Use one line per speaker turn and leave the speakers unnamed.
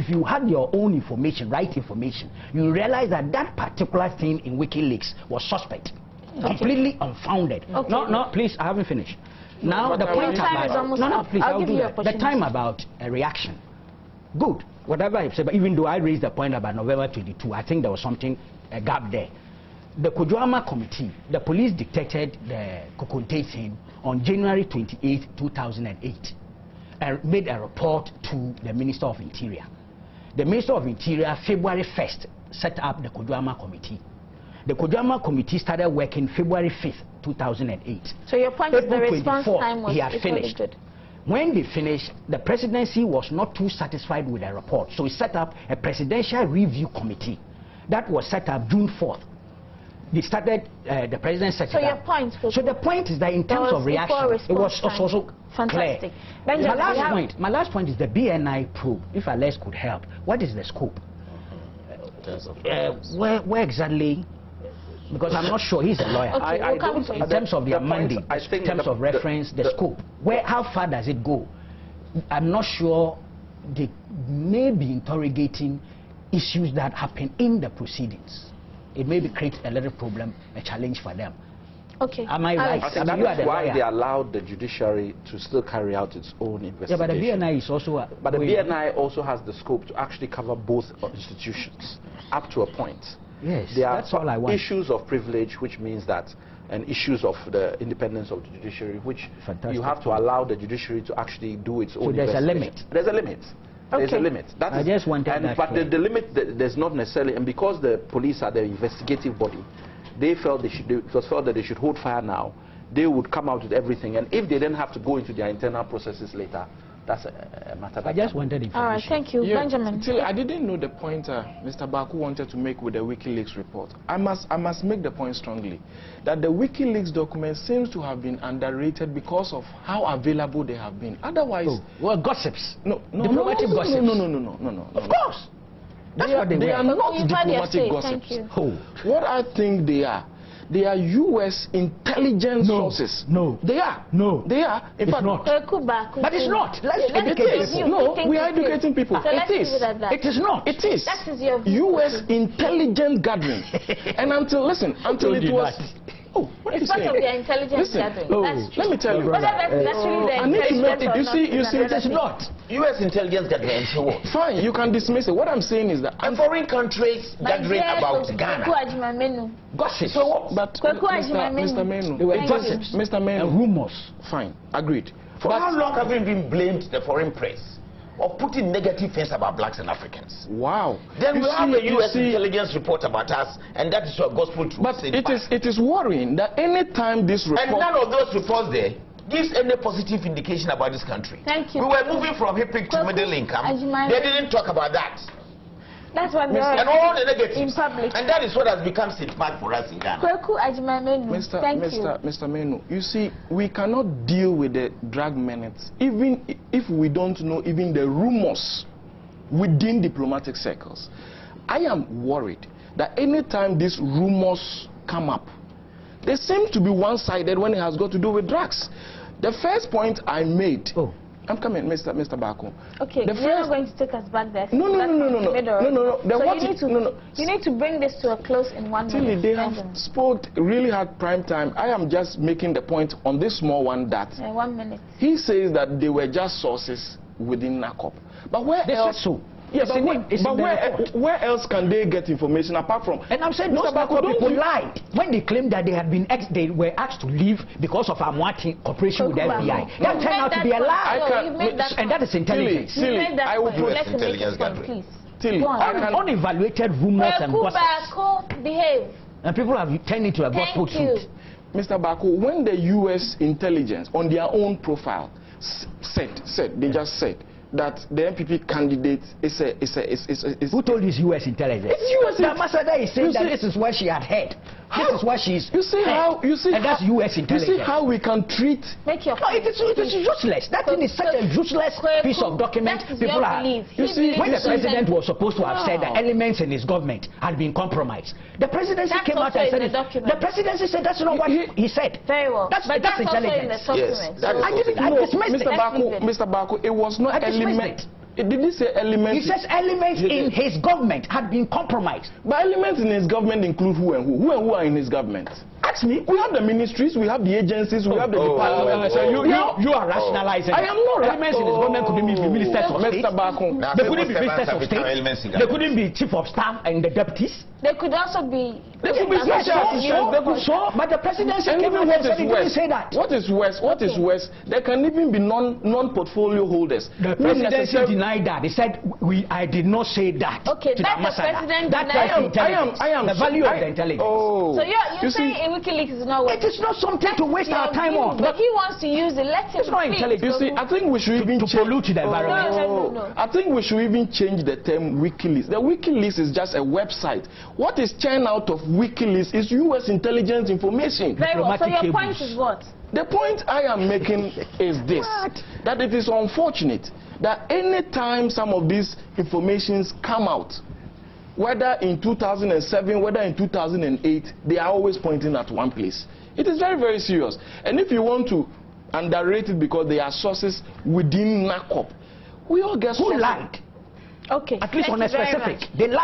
if you had your own information, right information, you realize that that particular thing in WikiLeaks was suspect, completely unfounded. Okay. No, please, I haven't finished. Now the point about please, I'll do that. The time about a reaction. Good, whatever I said, but even though I raised the point about November 22, I think there was something, a gap there. The Kojoama Committee, the police detected the Kokonte thing on January 28, 2008, and made a report to the Minister of Interior. The Minister of Interior, February 1st, set up the Kojoama Committee. The Kojoama Committee started working February 5th, 2008.
So your point is the response time was
finished.
Good.
When they finished, the presidency was not too satisfied with the report, so it set up a presidential review committee. That was set up June 4th. They started, the president set it up.
So your point was...
So the point is that in terms of reaction, it was also
fantastic.
Clear. My last point is the BNI probe, if Alex could help. What is the scope? Where exactly? Because I'm not sure, he's a lawyer.
Okay,
in terms of their mandate, in terms of reference, the scope, how far does it go? I'm not sure. They may be interrogating issues that happen in the proceedings. It may create a little problem, a challenge for them.
Okay.
Am I right?
I think that's why they allowed the judiciary to still carry out its own investigation.
Yeah, but the BNI is also...
But the BNI also has the scope to actually cover both institutions, up to a point.
Yes,
that's all I want. Issues of privilege, which means that, and issues of the independence of the judiciary, which you have to allow the judiciary to actually do its own investigation.
There's a limit.
There's a limit. There's a limit.
I just wanted that.
But the limit, there's not necessarily, and because the police are the investigative body, they felt it was felt that they should hold fire now. They would come out with everything, and if they didn't have to go into their internal processes later, that's a matter.
I just wanted information.
All right, thank you, Benjamin.
I didn't know the point Mr. Baku wanted to make with the WikiLeaks report. I must make the point strongly that the WikiLeaks document seems to have been underrated because of how available they have been. Otherwise,
well, gossips.
Diplomatic gossips. No.
Of course.
That's what they are not diplomatic gossips. What I think they are U.S. intelligence sources.
No.
They are.
No.
They are. In fact,
not. But it's not. Let's educate people.
No, we are educating people.
So
it is.
It
is not. It is.
That is your view.
U.S. intelligence gathering. And until it was... Oh, what
it's part of their intelligence gathering.
Let me tell you.
That's really the intelligence.
You see,
it is not.
U.S. intelligence gathering.
Fine, you can dismiss it. What I'm saying is that
foreign countries gathering about Ghana.
Gossip.
So, but Mr. Menu, Mr. Menu,
rumors.
Fine, agreed.
For how long have we been blamed the foreign press of putting negative things about blacks and Africans?
Wow.
Then we have a U.S. intelligence report about us, and that is your gospel truth.
But it is worrying that any time this report...
And none of those reports there gives any positive indication about this country.
Thank you.
We were moving from HIPIC to middle income. They didn't talk about that.
That's what
and all the negatives.
In public.
And that is what has become symptomatic for us in Ghana.
Mr. Menu, you see, we cannot deal with the drag menace even if we don't know even the rumors within diplomatic circles. I am worried that anytime these rumors come up, they seem to be one-sided when it has got to do with drugs. The first point I made... I'm coming, Mr. Baku.
Okay, you're not going to take us back there.
No.
You need to bring this to a close in 1 minute.
They have really had prime time. I am just making the point on this small one that
1 minute.
He says that they were just sources within NACOP. But where else? So. Yes, but where else can they get information apart from?
And I'm saying Mr. Baku, people lied when they claimed that they were asked to leave because of Amwati cooperation with the FBI. That turned out to be a lie. And that is intelligence.
I will put
intelligence gathering.
Unevaluated rumors and gossips.
Behave.
And people have turned into a gospel truth.
Mr. Baku, when the U.S. intelligence on their own profile they just said that the MPP candidate is
who told this U.S. intelligence?
It's U.S.
The ambassador is saying that this is what she had heard. This is what she's and that's U.S. intelligence.
You see how we can treat...
it is useless. That thing is such a useless piece of document. People are... You see, when the president was supposed to have said that elements in his government had been compromised, the presidency came out and said it. The presidency said that's not what he said.
Very well.
That's intelligence.
Yes,
I dismissed it.
Mr. Baku, it was not element. Did he say elements?
He says elements in his government had been compromised.
But elements in his government include who and who? Who and who are in his government? Ask me. We have the ministries, we have the agencies, we have the departments.
So you are rationalizing.
I am not.
Elements in his government couldn't be ministers of state. They couldn't be ministers of state. They couldn't be chief of staff and the deputies.
They could also be.
They could be special assistants.
But the presidency
and
came
even
out and
what
said he didn't say that.
What is worse? What is worse? There can even be non-portfolio holders.
The presidency denied that. They said I did not say that.
Okay, that's the president.
I am the value of the intelligence.
So you're saying in WikiLeaks is not working.
It is not something to waste our time on.
But he wants to use it. Let him.
It's not intelligent.
You see, I think we should even
pollute the environment.
No.
I think we should even change the term WikiLeaks. The WikiLeaks is just a website. What is churned out of WikiLeaks is U.S. intelligence information.
Very well. So your point is what?
The point I am making is this: that it is unfortunate that any time some of these informations come out, whether in 2007, whether in 2008, they are always pointing at one place. It is very, very serious. And if you want to underrate it because they are sources within NACOP, we all get
who lied.
Okay.
At least on a specific. They lied.